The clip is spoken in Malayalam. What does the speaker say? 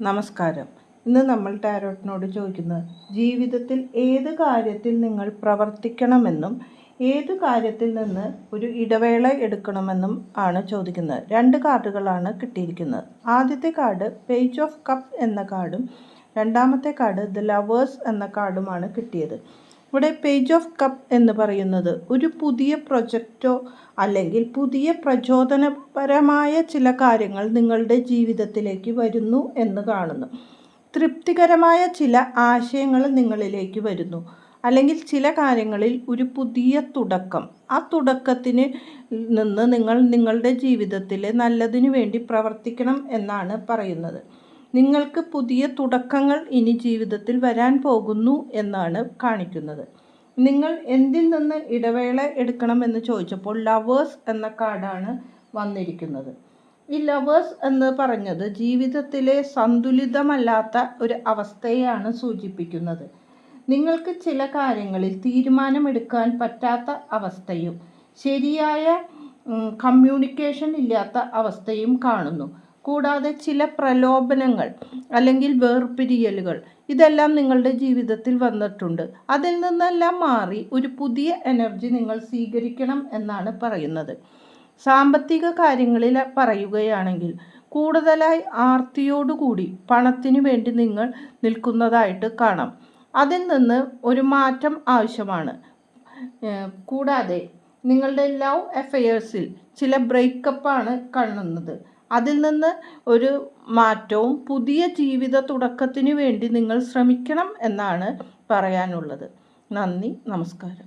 നമസ്കാരം. ഇന്ന് നമ്മൾ ടാരോട്ടിനോട് ചോദിക്കുന്നത് ജീവിതത്തിൽ ഏത് കാര്യത്തിൽ നിങ്ങൾ പ്രവർത്തിക്കണമെന്നും ഏത് കാര്യത്തിൽ നിന്ന് ഒരു ഇടവേള എടുക്കണമെന്നും ആണ് ചോദിക്കുന്നത്. 2 കാർഡുകളാണ് കിട്ടിയിരിക്കുന്നത്. ആദ്യത്തെ കാർഡ് പേജ് ഓഫ് കപ്പ് എന്ന കാർഡും രണ്ടാമത്തെ കാർഡ് ദ ലവേഴ്സ് എന്ന കാർഡുമാണ് കിട്ടിയത്. ഇവിടെ പേജ് ഓഫ് കപ്പ് എന്ന് പറയുന്നത് ഒരു പുതിയ പ്രൊജക്റ്റോ അല്ലെങ്കിൽ പുതിയ പ്രചോദനപരമായ ചില കാര്യങ്ങൾ നിങ്ങളുടെ ജീവിതത്തിലേക്ക് വരുന്നു എന്ന് കാണുന്നു. തൃപ്തികരമായ ചില ആശയങ്ങൾ നിങ്ങളിലേക്ക് വരുന്നു, അല്ലെങ്കിൽ ചില കാര്യങ്ങളിൽ ഒരു പുതിയ തുടക്കം. ആ തുടക്കത്തിന് നിന്ന് നിങ്ങൾ നിങ്ങളുടെ ജീവിതത്തിൽ നല്ലതിനു വേണ്ടി പ്രവർത്തിക്കണം എന്നാണ് പറയുന്നത്. നിങ്ങൾക്ക് പുതിയ തുടക്കങ്ങൾ ഇനി ജീവിതത്തിൽ വരാൻ പോകുന്നു എന്നാണ് കാണിക്കുന്നത്. നിങ്ങൾ എന്തിൽ നിന്ന് ഇടവേള എടുക്കണമെന്ന് ചോദിച്ചപ്പോൾ ലവേഴ്സ് എന്ന കാർഡാണ് വന്നിരിക്കുന്നത്. ഈ ലവേഴ്സ് എന്ന് പറഞ്ഞത് ജീവിതത്തിലെ സന്തുലിതമല്ലാത്ത ഒരു അവസ്ഥയെയാണ് സൂചിപ്പിക്കുന്നത്. നിങ്ങൾക്ക് ചില കാര്യങ്ങളിൽ തീരുമാനമെടുക്കാൻ പറ്റാത്ത അവസ്ഥയും ശരിയായ കമ്മ്യൂണിക്കേഷൻ ഇല്ലാത്ത അവസ്ഥയും കാണുന്നു. കൂടാതെ ചില പ്രലോഭനങ്ങൾ അല്ലെങ്കിൽ വേർപിരിയലുകൾ ഇതെല്ലാം നിങ്ങളുടെ ജീവിതത്തിൽ വന്നിട്ടുണ്ട്. അതിൽ നിന്നെല്ലാം മാറി ഒരു പുതിയ എനർജി നിങ്ങൾ സ്വീകരിക്കണം എന്നാണ് പറയുന്നത്. സാമ്പത്തിക കാര്യങ്ങളിൽ പറയുകയാണെങ്കിൽ കൂടുതലായി ആർത്തിയോടുകൂടി പണത്തിനു വേണ്ടി നിങ്ങൾ നിൽക്കുന്നതായിട്ട് കാണാം. അതിൽ നിന്ന് ഒരു മാറ്റം ആവശ്യമാണ്. കൂടാതെ നിങ്ങളുടെ ലവ് അഫെയേഴ്സിൽ ചില ബ്രേക്കപ്പാണ് കാണുന്നത്. അതിൽ നിന്ന് ഒരു മാറ്റവും പുതിയ ജീവിത തുടക്കത്തിനു വേണ്ടി നിങ്ങൾ ശ്രമിക്കണം എന്നാണ് പറയാനുള്ളത്. നന്ദി, നമസ്കാരം.